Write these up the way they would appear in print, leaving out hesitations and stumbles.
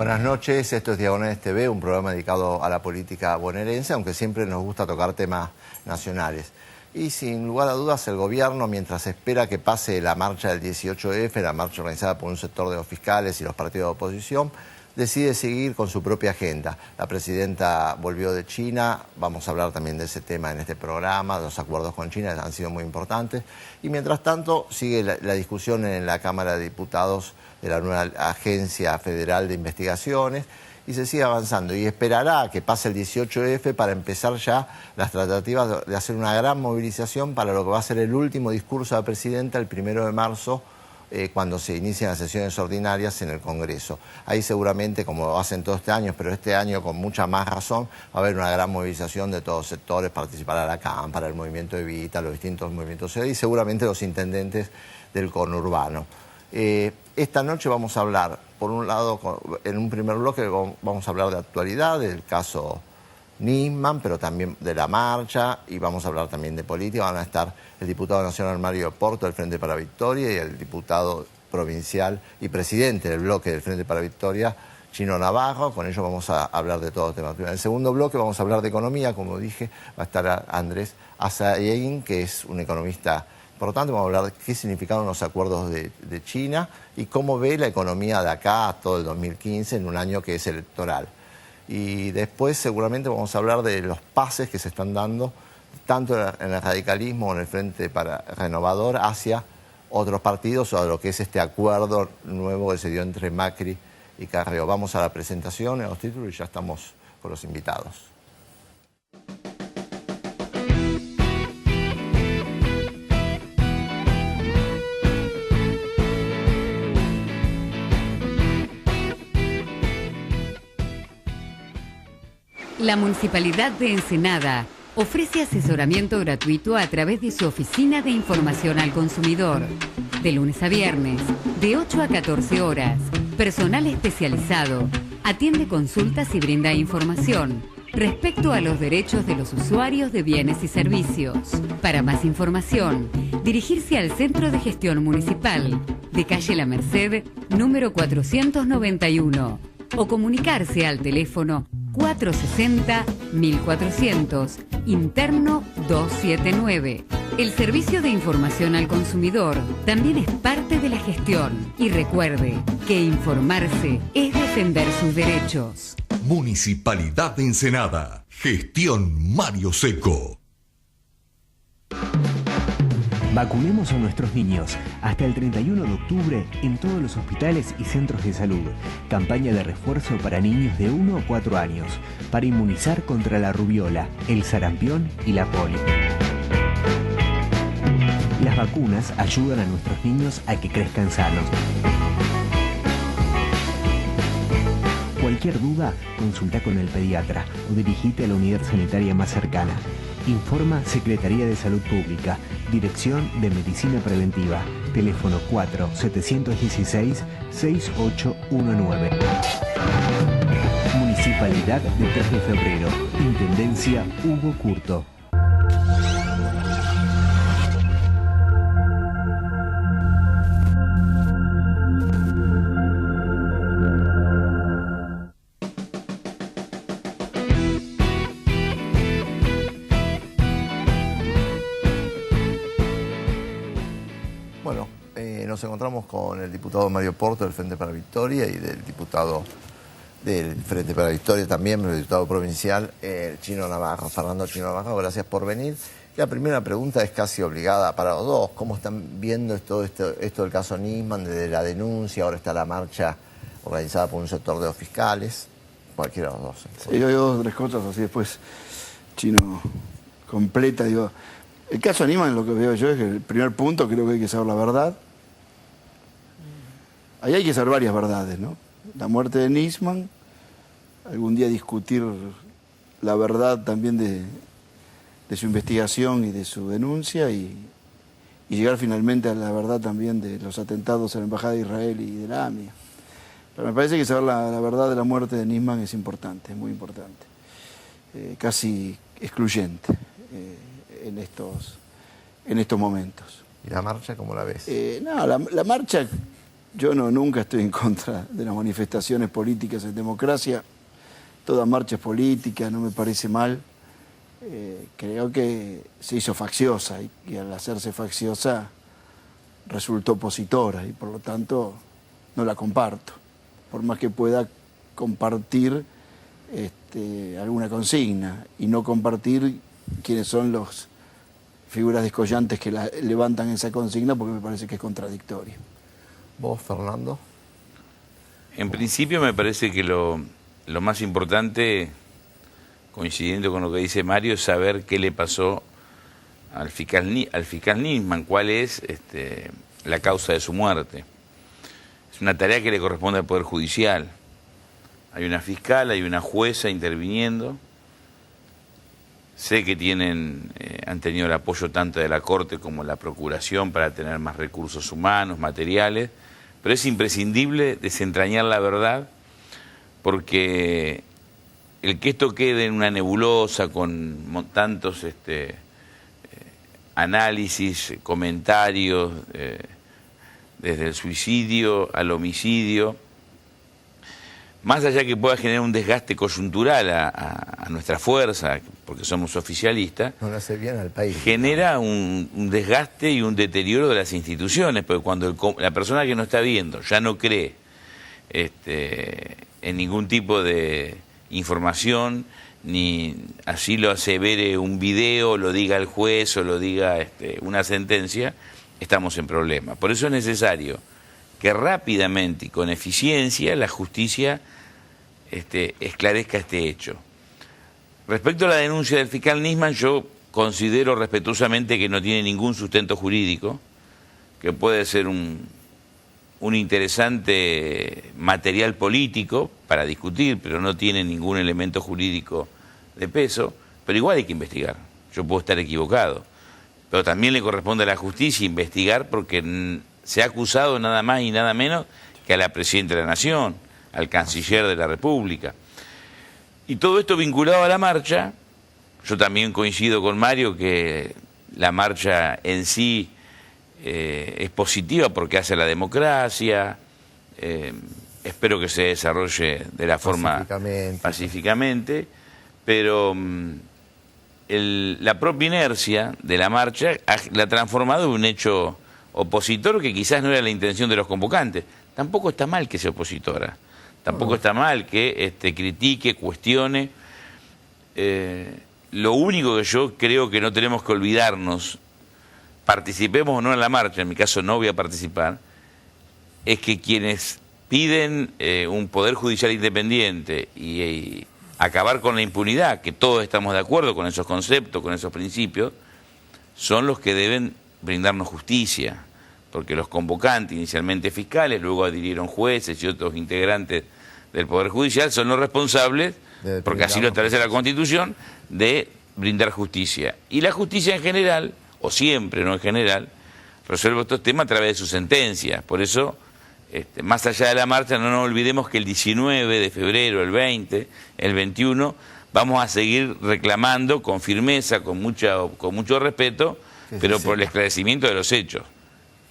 Buenas noches, esto es Diagonales TV, un programa dedicado a la política bonaerense, aunque siempre nos gusta tocar temas nacionales. Y sin lugar a dudas, el gobierno, mientras espera que pase la marcha del 18F, la marcha organizada por un sector de los fiscales y los partidos de oposición, decide seguir con su propia agenda. La presidenta volvió de China, vamos a hablar también de ese tema en este programa, los acuerdos con China han sido muy importantes. Y mientras tanto, sigue la discusión en la Cámara de Diputados de la nueva Agencia Federal de Investigaciones, y se sigue avanzando. Y esperará que pase el 18F para empezar ya las tratativas de hacer una gran movilización para lo que va a ser el último discurso de la presidenta el 1 de marzo, cuando se inician las sesiones ordinarias en el Congreso. Ahí seguramente, como lo hacen todo este año, pero este año con mucha más razón, va a haber una gran movilización de todos los sectores, participará la Cámpara, el movimiento Evita, los distintos movimientos y seguramente los intendentes del conurbano. Esta noche vamos a hablar, por un lado, en un primer bloque vamos a hablar de actualidad, del caso Nisman, pero también de la marcha, y vamos a hablar también de política. Van a estar el diputado nacional Mario Porto del Frente para Victoria y el diputado provincial y presidente del bloque del Frente para Victoria, Chino Navarro. Con ellos vamos a hablar de todo el tema. En el segundo bloque vamos a hablar de economía, como dije, va a estar Andrés Azayain, que es un economista importante. Vamos a hablar de qué significaron los acuerdos de China y cómo ve la economía de acá a todo el 2015, en un año que es electoral. Y después seguramente vamos a hablar de los pases que se están dando, tanto en el radicalismo o en el Frente para Renovador, hacia otros partidos, o a lo que es este acuerdo nuevo que se dio entre Macri y Carrió. Vamos a la presentación, a los títulos, y ya estamos con los invitados. La Municipalidad de Ensenada ofrece asesoramiento gratuito a través de su Oficina de Información al Consumidor. De lunes a viernes, de 8 a 14 horas. Personal especializado. Atiende consultas y brinda información respecto a los derechos de los usuarios de bienes y servicios. Para más información, dirigirse al Centro de Gestión Municipal, de calle La Merced, número 491, o comunicarse al teléfono 460-1400, interno 279. El servicio de información al consumidor también es parte de la gestión. Y recuerde que informarse es defender sus derechos. Municipalidad de Ensenada. Gestión Mario Seco. Vacunemos a nuestros niños hasta el 31 de octubre en todos los hospitales y centros de salud. Campaña de refuerzo para niños de 1 a 4 años para inmunizar contra la rubiola, el sarampión y la polio. Las vacunas ayudan a nuestros niños a que crezcan sanos. Cualquier duda, consulta con el pediatra o dirigite a la unidad sanitaria más cercana. Informa Secretaría de Salud Pública, Dirección de Medicina Preventiva, teléfono 4-716-6819. Municipalidad de 3 de Febrero, Intendencia Hugo Curto. Nos encontramos con el diputado Mario Porto del Frente para Victoria y del diputado del Frente para Victoria también, el diputado provincial Chino Navarro, Fernando Chino Navarro. Gracias por venir. La primera pregunta es casi obligada para los dos. ¿Cómo están viendo esto del caso Nisman, desde la denuncia? Ahora está la marcha organizada por un sector de los fiscales. Cualquiera de los dos. Sí, yo digo 2 o 3 cosas, así después Chino completa. Digo, el caso Nisman, lo que veo yo es que el primer punto, creo que hay que saber la verdad. Ahí hay que saber varias verdades, ¿no? La muerte de Nisman, algún día discutir la verdad también de su investigación y de su denuncia y llegar finalmente a la verdad también de los atentados a la Embajada de Israel y de la AMIA. Pero me parece que saber la verdad de la muerte de Nisman es importante, es muy importante, casi excluyente en estos momentos. ¿Y la marcha cómo la ves? No, la marcha Yo nunca estoy en contra de las manifestaciones políticas en democracia. Toda marcha es política, no me parece mal. Creo que se hizo facciosa y al hacerse facciosa resultó opositora y por lo tanto no la comparto. Por más que pueda compartir alguna consigna y no compartir quiénes son las figuras descollantes que levantan esa consigna, porque me parece que es contradictorio. ¿Vos, Fernando? En principio me parece que lo más importante, coincidiendo con lo que dice Mario, es saber qué le pasó al fiscal Nisman, cuál es la causa de su muerte. Es una tarea que le corresponde al Poder Judicial. Hay una fiscal, hay una jueza interviniendo. Sé que han tenido el apoyo tanto de la Corte como de la Procuración para tener más recursos humanos, materiales, pero es imprescindible desentrañar la verdad, porque el que esto quede en una nebulosa con tantos análisis, comentarios, desde el suicidio al homicidio, más allá que pueda generar un desgaste coyuntural a nuestra fuerza, porque somos oficialistas, no le hace bien al país, genera un desgaste y un deterioro de las instituciones, porque cuando la persona que nos está viendo ya no cree en ningún tipo de información, ni así lo asevere un video, lo diga el juez o lo diga una sentencia, estamos en problemas. Por eso es necesario que rápidamente y con eficiencia la justicia esclarezca este hecho. Respecto a la denuncia del fiscal Nisman, yo considero respetuosamente que no tiene ningún sustento jurídico, que puede ser un interesante material político para discutir, pero no tiene ningún elemento jurídico de peso, pero igual hay que investigar. Yo puedo estar equivocado, pero también le corresponde a la justicia investigar, porque se ha acusado nada más y nada menos que a la Presidenta de la Nación, al Canciller de la República. Y todo esto vinculado a la marcha. Yo también coincido con Mario que la marcha en sí es positiva porque hace la democracia. Espero que se desarrolle de la forma pacíficamente, pero la propia inercia de la marcha la ha transformado en un hecho opositor que quizás no era la intención de los convocantes. Tampoco está mal que sea opositora, tampoco está mal que critique, cuestione. Lo único que yo creo que no tenemos que olvidarnos, participemos o no en la marcha, en mi caso no voy a participar, es que quienes piden un poder judicial independiente y acabar con la impunidad, que todos estamos de acuerdo con esos conceptos, con esos principios, son los que deben brindarnos justicia, porque los convocantes, inicialmente fiscales, luego adhirieron jueces y otros integrantes del Poder Judicial, son los responsables, porque así lo establece la Constitución, de brindar justicia. Y la justicia en general, o siempre, no en general, resuelve estos temas a través de sus sentencias. Por eso, más allá de la marcha, no nos olvidemos que el 19 de febrero, el 20, el 21, vamos a seguir reclamando con firmeza, con mucho respeto, pero por el esclarecimiento de los hechos.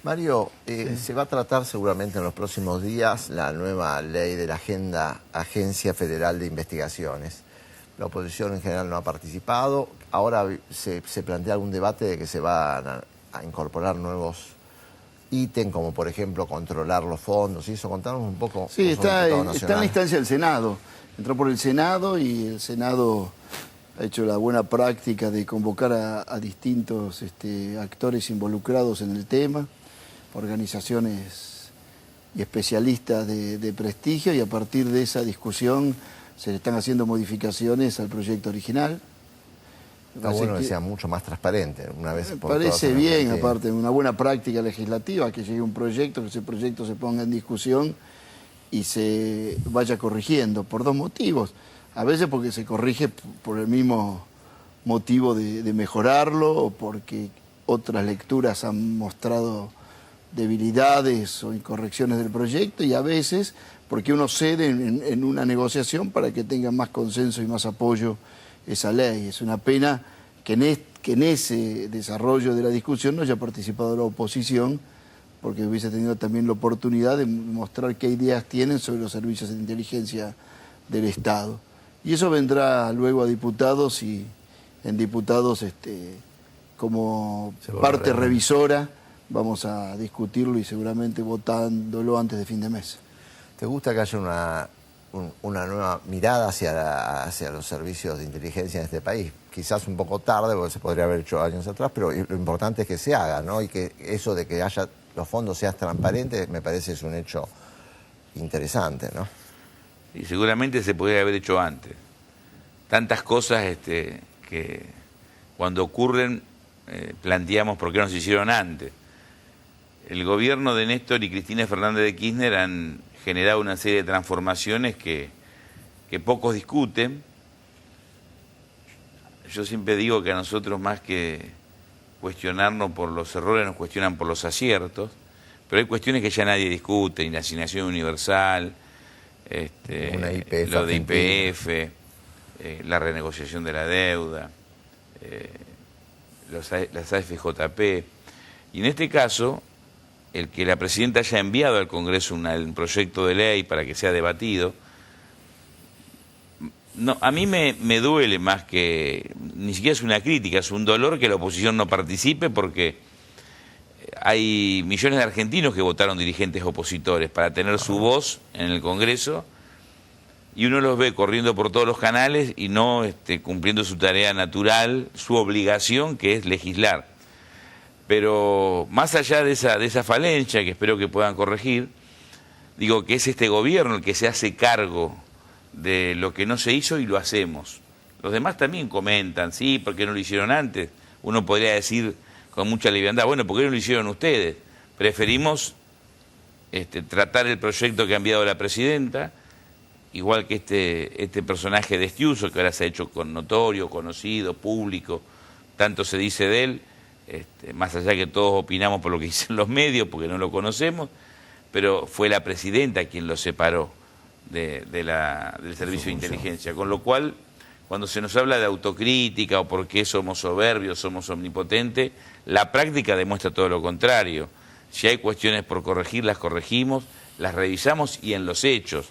Mario, se va a tratar seguramente en los próximos días la nueva ley de la Agencia Federal de Investigaciones. La oposición en general no ha participado. Ahora se plantea algún debate de que se van a incorporar nuevos ítems, como por ejemplo controlar los fondos. ¿Y eso? Contanos un poco. Sí, está en la instancia del Senado. Entró por el Senado y el Senado ha hecho la buena práctica de convocar a distintos actores involucrados en el tema, organizaciones y especialistas de prestigio, y a partir de esa discusión se le están haciendo modificaciones al proyecto original. Está bueno que sea mucho más transparente. Una vez por todas. Parece bien, aparte, una buena práctica legislativa, que llegue un proyecto, que ese proyecto se ponga en discusión y se vaya corrigiendo, por dos motivos. A veces porque se corrige por el mismo motivo de mejorarlo, o porque otras lecturas han mostrado debilidades o incorrecciones del proyecto, y a veces porque uno cede en una negociación para que tenga más consenso y más apoyo esa ley. Es una pena que en ese desarrollo de la discusión no haya participado la oposición, porque hubiese tenido también la oportunidad de mostrar qué ideas tienen sobre los servicios de inteligencia del Estado. Y eso vendrá luego a diputados y en diputados como parte revisora vamos a discutirlo y seguramente votándolo antes de fin de mes. ¿Te gusta que haya una nueva mirada hacia los servicios de inteligencia en este país? Quizás un poco tarde, porque se podría haber hecho años atrás, pero lo importante es que se haga, ¿no? Y que eso de que haya los fondos sean transparentes, me parece es un hecho interesante, ¿no? Y seguramente se podría haber hecho antes. Tantas cosas que cuando ocurren planteamos por qué no se hicieron antes. El gobierno de Néstor y Cristina Fernández de Kirchner han generado una serie de transformaciones que pocos discuten. Yo siempre digo que a nosotros, más que cuestionarnos por los errores, nos cuestionan por los aciertos, pero hay cuestiones que ya nadie discute, la asignación universal, lo de YPF, la renegociación de la deuda, las AFJP. Y en este caso, el que la presidenta haya enviado al Congreso un proyecto de ley para que sea debatido, no, a mí me duele más que, ni siquiera es una crítica, es un dolor que la oposición no participe, porque hay millones de argentinos que votaron dirigentes opositores para tener su voz en el Congreso, y uno los ve corriendo por todos los canales y no cumpliendo su tarea natural, su obligación, que es legislar. Pero más allá de esa falencia, que espero que puedan corregir, digo que es este gobierno el que se hace cargo de lo que no se hizo y lo hacemos. Los demás también comentan, sí, ¿por qué no lo hicieron antes? Uno podría decir con mucha liviandad, bueno, ¿por qué no lo hicieron ustedes? Preferimos tratar el proyecto que ha enviado la presidenta, igual que este personaje de Estiuso, que ahora se ha hecho notorio, conocido, público, tanto se dice de él, más allá que todos opinamos por lo que dicen los medios, porque no lo conocemos, pero fue la presidenta quien lo separó del servicio de inteligencia, con lo cual, cuando se nos habla de autocrítica o por qué somos soberbios, somos omnipotentes, la práctica demuestra todo lo contrario. Si hay cuestiones por corregir, las corregimos, las revisamos y en los hechos.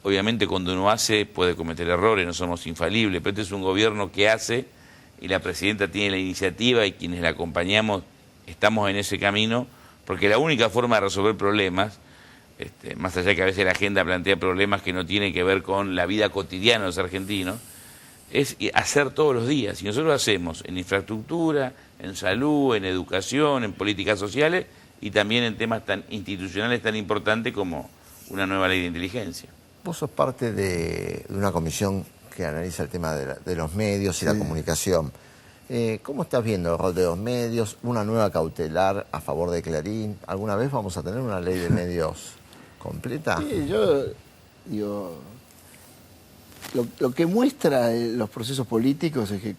Obviamente cuando uno hace puede cometer errores, no somos infalibles, pero este es un gobierno que hace y la presidenta tiene la iniciativa y quienes la acompañamos estamos en ese camino, porque la única forma de resolver problemas, más allá que a veces la agenda plantea problemas que no tienen que ver con la vida cotidiana de los argentinos, es hacer todos los días. Y nosotros lo hacemos en infraestructura, en salud, en educación, en políticas sociales y también en temas tan institucionales tan importantes como una nueva ley de inteligencia. Vos sos parte de una comisión que analiza el tema de los medios y la comunicación. ¿Cómo estás viendo el rol de los medios? ¿Una nueva cautelar a favor de Clarín? ¿Alguna vez vamos a tener una ley de medios completa? Sí, yo digo, lo que muestra los procesos políticos es que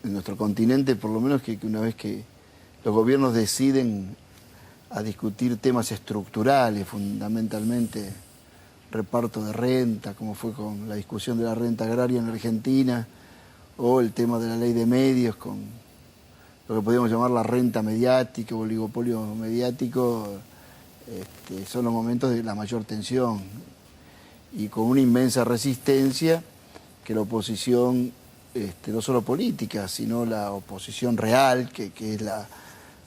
en nuestro continente, por lo menos que una vez que los gobiernos deciden a discutir temas estructurales, fundamentalmente reparto de renta, como fue con la discusión de la renta agraria en Argentina, o el tema de la ley de medios, con lo que podríamos llamar la renta mediática o oligopolio mediático, son los momentos de la mayor tensión y con una inmensa resistencia que la oposición, no solo política, sino la oposición real, que es la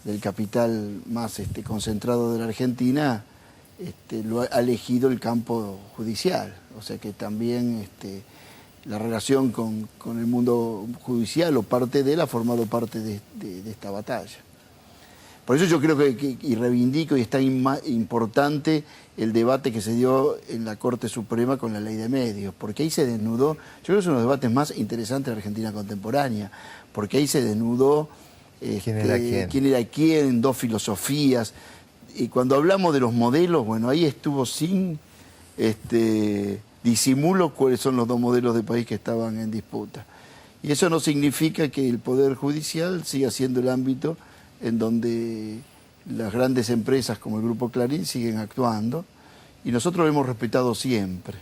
del capital más concentrado de la Argentina, lo ha elegido el campo judicial. O sea que también la relación con el mundo judicial o parte de él ha formado parte de esta batalla. Por eso yo creo y reivindico y es tan importante el debate que se dio en la Corte Suprema con la ley de medios, porque ahí se desnudó, yo creo que es uno de los debates más interesantes de la Argentina contemporánea, porque ahí se desnudó quién era quién, dos filosofías. Y cuando hablamos de los modelos, bueno, ahí estuvo sin disimulo cuáles son los dos modelos de país que estaban en disputa. Y eso no significa que el Poder Judicial siga siendo el ámbito en donde las grandes empresas como el Grupo Clarín siguen actuando, y nosotros lo hemos respetado siempre.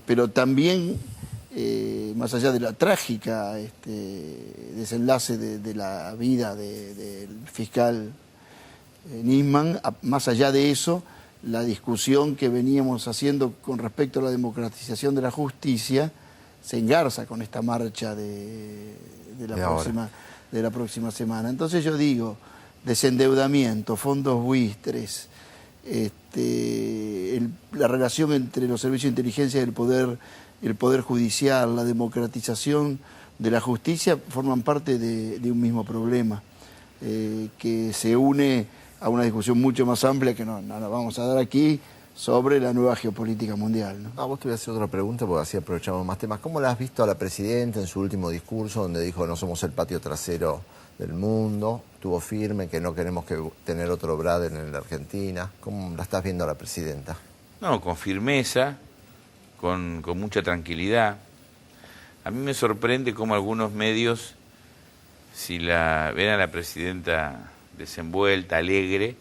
Pero también, más allá de la trágica desenlace de la vida del fiscal Nisman. Más allá de eso, la discusión que veníamos haciendo con respecto a la democratización de la justicia se engarza con esta marcha de la próxima semana. Entonces yo digo, desendeudamiento, fondos buitres, la relación entre los servicios de inteligencia y el poder judicial, la democratización de la justicia, forman parte de un mismo problema que se une a una discusión mucho más amplia que no la vamos a dar aquí, sobre la nueva geopolítica mundial, ¿no? Vos te voy a hacer otra pregunta porque así aprovechamos más temas. ¿Cómo la has visto a la presidenta en su último discurso donde dijo no somos el patio trasero del mundo? Estuvo firme que no queremos tener otro Braden en la Argentina. ¿Cómo la estás viendo a la presidenta? No, con firmeza, con mucha tranquilidad. A mí me sorprende cómo algunos medios, si la ven a la presidenta desenvuelta, alegre,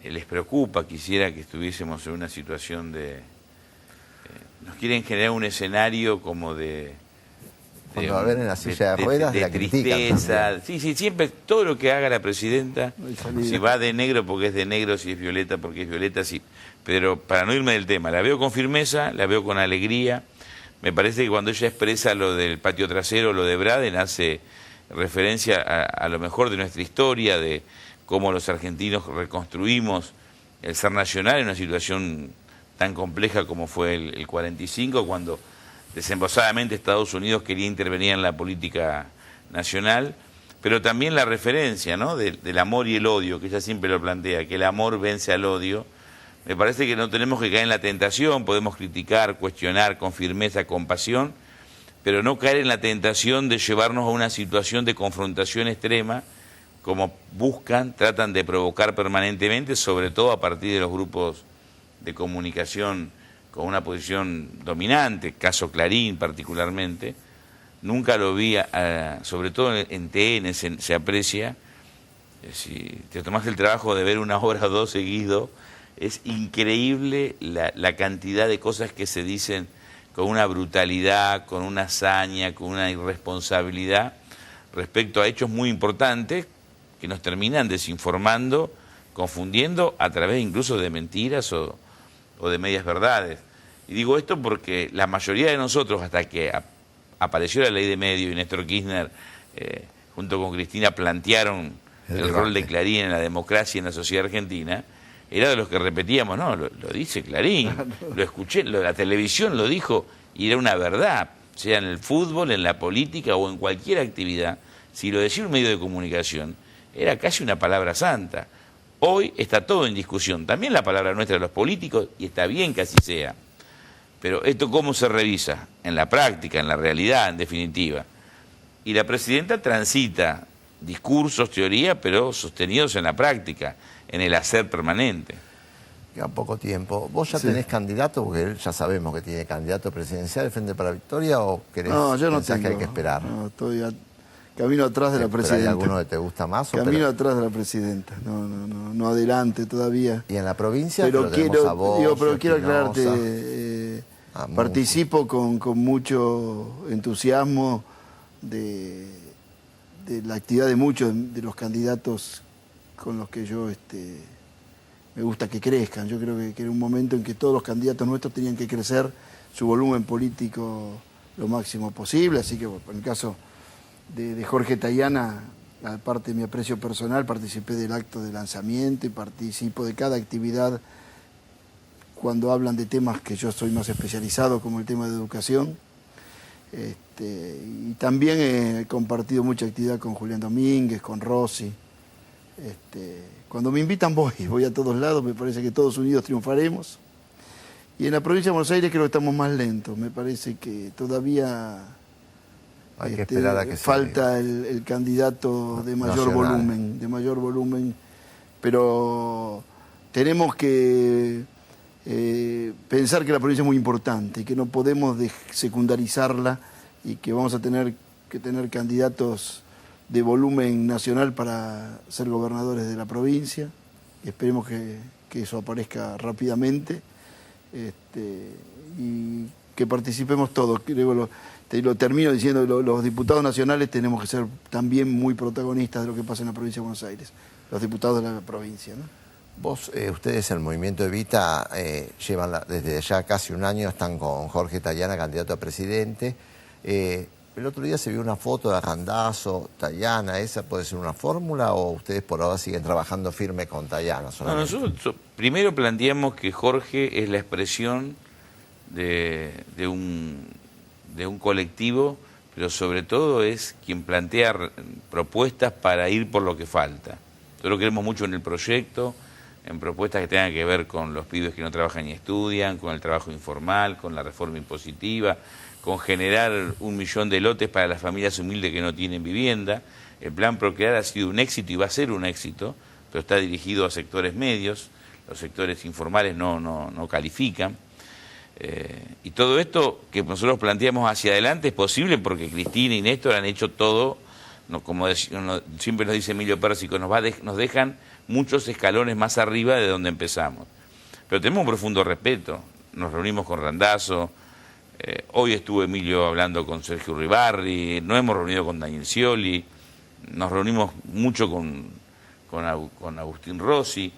les preocupa, quisiera que estuviésemos en una situación nos quieren generar un escenario como cuando la ven en la silla de ruedas, de la tristeza. Sí, siempre, todo lo que haga la presidenta, si va de negro porque es de negro, si es violeta porque es violeta, sí. Pero para no irme del tema, la veo con firmeza, la veo con alegría. Me parece que cuando ella expresa lo del patio trasero, lo de Braden, hace referencia a lo mejor de nuestra historia, de cómo los argentinos reconstruimos el ser nacional en una situación tan compleja como fue el 45, cuando desembosadamente Estados Unidos quería intervenir en la política nacional, pero también la referencia, ¿no?, del amor y el odio, que ella siempre lo plantea, que el amor vence al odio. Me parece que no tenemos que caer en la tentación, podemos criticar, cuestionar con firmeza, con pasión, pero no caer en la tentación de llevarnos a una situación de confrontación extrema, como tratan de provocar permanentemente, sobre todo a partir de los grupos de comunicación con una posición dominante, caso Clarín particularmente. Nunca lo vi, sobre todo en TN se aprecia. Si te tomás el trabajo de ver una hora o dos seguido, es increíble la cantidad de cosas que se dicen con una brutalidad, con una hazaña, con una irresponsabilidad respecto a hechos muy importantes que nos terminan desinformando, confundiendo a través incluso de mentiras o de medias verdades. Y digo esto porque la mayoría de nosotros, hasta que apareció la ley de medios y Néstor Kirchner junto con Cristina plantearon el rol de Clarín en la democracia y en la sociedad argentina, era de los que repetíamos, no, lo dice Clarín, lo escuché, la televisión lo dijo y era una verdad, sea en el fútbol, en la política o en cualquier actividad. Si lo decía un medio de comunicación, era casi una palabra santa. Hoy está todo en discusión, también la palabra nuestra de los políticos, y está bien que así sea. Pero esto cómo se revisa, en la práctica, en la realidad, en definitiva. Y la presidenta transita discursos, teoría, pero sostenidos en la práctica, en el hacer permanente. Queda poco tiempo. ¿Vos ya tenés candidato? Porque ya sabemos que tiene candidato presidencial, Frente para la Victoria, ¿o querés, no, yo no tengo, que hay que esperar? No, estoy camino atrás de la presidenta. ¿Hay alguno que te gusta más? Camino atrás de la presidenta. No adelante todavía. ¿Y en la provincia? Pero quiero aclararte, participo con mucho entusiasmo de la actividad de muchos de los candidatos con los que yo me gusta que crezcan. Yo creo que era un momento en que todos los candidatos nuestros tenían que crecer su volumen político lo máximo posible, así que en el caso de Jorge Tayana, aparte de mi aprecio personal, participé del acto de lanzamiento y participo de cada actividad cuando hablan de temas que yo soy más especializado, como el tema de educación. Y también he compartido mucha actividad con Julián Domínguez, con Rossi. Cuando me invitan voy a todos lados, me parece que todos unidos triunfaremos. Y en la provincia de Buenos Aires creo que estamos más lentos, me parece que todavía hay que esperar a que falta el candidato de mayor volumen, pero tenemos que pensar que la provincia es muy importante y que no podemos secundarizarla y que vamos a tener que tener candidatos de volumen nacional para ser gobernadores de la provincia. Y esperemos que eso aparezca rápidamente y que participemos todos. Y lo termino diciendo, los diputados nacionales tenemos que ser también muy protagonistas de lo que pasa en la provincia de Buenos Aires, los diputados de la provincia, ¿no? Ustedes, el Movimiento Evita, llevan desde ya casi un año, están con Jorge Tayana, candidato a presidente. El otro día se vio una foto de Randazzo, Tayana. ¿Esa puede ser una fórmula o ustedes por ahora siguen trabajando firme con Tayana solamente? No, nosotros primero planteamos que Jorge es la expresión de un colectivo, pero sobre todo es quien plantea propuestas para ir por lo que falta. Nosotros creemos mucho en el proyecto, en propuestas que tengan que ver con los pibes que no trabajan ni estudian, con el trabajo informal, con la reforma impositiva, con generar 1 millón de lotes para las familias humildes que no tienen vivienda. El plan Procrear ha sido un éxito y va a ser un éxito, pero está dirigido a sectores medios, los sectores informales no califican. Y todo esto que nosotros planteamos hacia adelante es posible porque Cristina y Néstor han hecho todo, como siempre nos dice Emilio Pérsico, nos dejan muchos escalones más arriba de donde empezamos. Pero tenemos un profundo respeto, nos reunimos con Randazzo, hoy estuvo Emilio hablando con Sergio Uribarri, nos hemos reunido con Daniel Scioli, nos reunimos mucho con Agustín Rossi.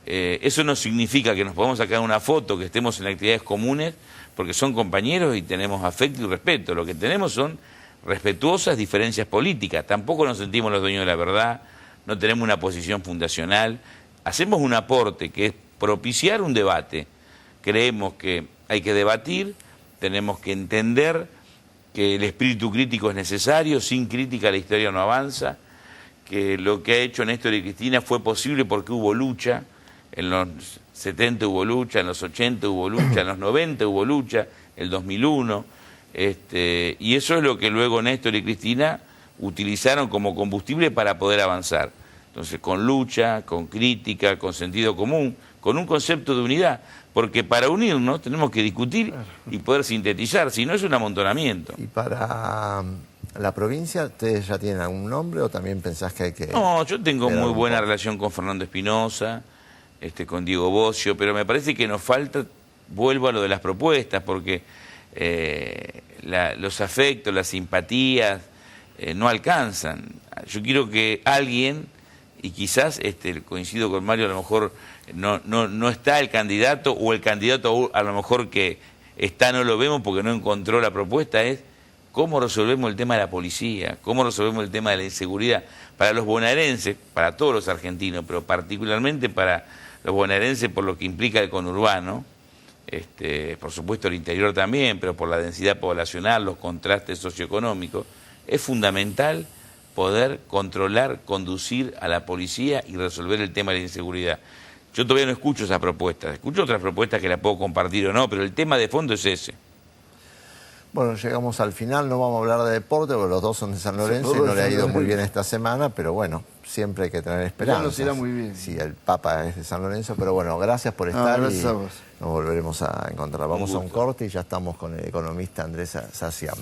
Eso no significa que nos podamos sacar una foto, que estemos en actividades comunes, porque son compañeros y tenemos afecto y respeto. Lo que tenemos son respetuosas diferencias políticas. Tampoco nos sentimos los dueños de la verdad, no tenemos una posición fundacional. Hacemos un aporte que es propiciar un debate. Creemos que hay que debatir, tenemos que entender que el espíritu crítico es necesario, sin crítica la historia no avanza, que lo que ha hecho Néstor y Cristina fue posible porque hubo lucha. En los 70 hubo lucha, en los 80 hubo lucha, en los 90 hubo lucha, el 2001. Y eso es lo que luego Néstor y Cristina utilizaron como combustible para poder avanzar. Entonces, con lucha, con crítica, con sentido común, con un concepto de unidad. Porque para unirnos tenemos que discutir y poder sintetizar, si no es un amontonamiento. ¿Y para la provincia ustedes ya tienen algún nombre o también pensás que hay que...? No, yo tengo muy buena relación con Fernando Espinosa, con Diego Bocio, pero me parece que nos falta, vuelvo a lo de las propuestas, porque los afectos, las simpatías no alcanzan. Yo quiero que alguien, y quizás coincido con Mario, a lo mejor no está el candidato, o el candidato a lo mejor que está no lo vemos porque no encontró la propuesta, es cómo resolvemos el tema de la policía, cómo resolvemos el tema de la inseguridad para los bonaerenses, para todos los argentinos, pero particularmente para los bonaerenses por lo que implica el conurbano, por supuesto el interior también, pero por la densidad poblacional, los contrastes socioeconómicos. Es fundamental poder controlar, conducir a la policía y resolver el tema de la inseguridad. Yo todavía no escucho esas propuestas, escucho otras propuestas que las puedo compartir o no, pero el tema de fondo es ese. Bueno, llegamos al final, no vamos a hablar de deporte, porque los dos son de San Lorenzo y no le ha ido muy bien esta semana, pero bueno, siempre hay que tener esperanza. Ya nos irá muy bien. Sí, el Papa es de San Lorenzo, pero bueno, gracias por estar y gracias a vos. nos volveremos a encontrar. Vamos a un corte y ya estamos con el economista Andrés Sacián.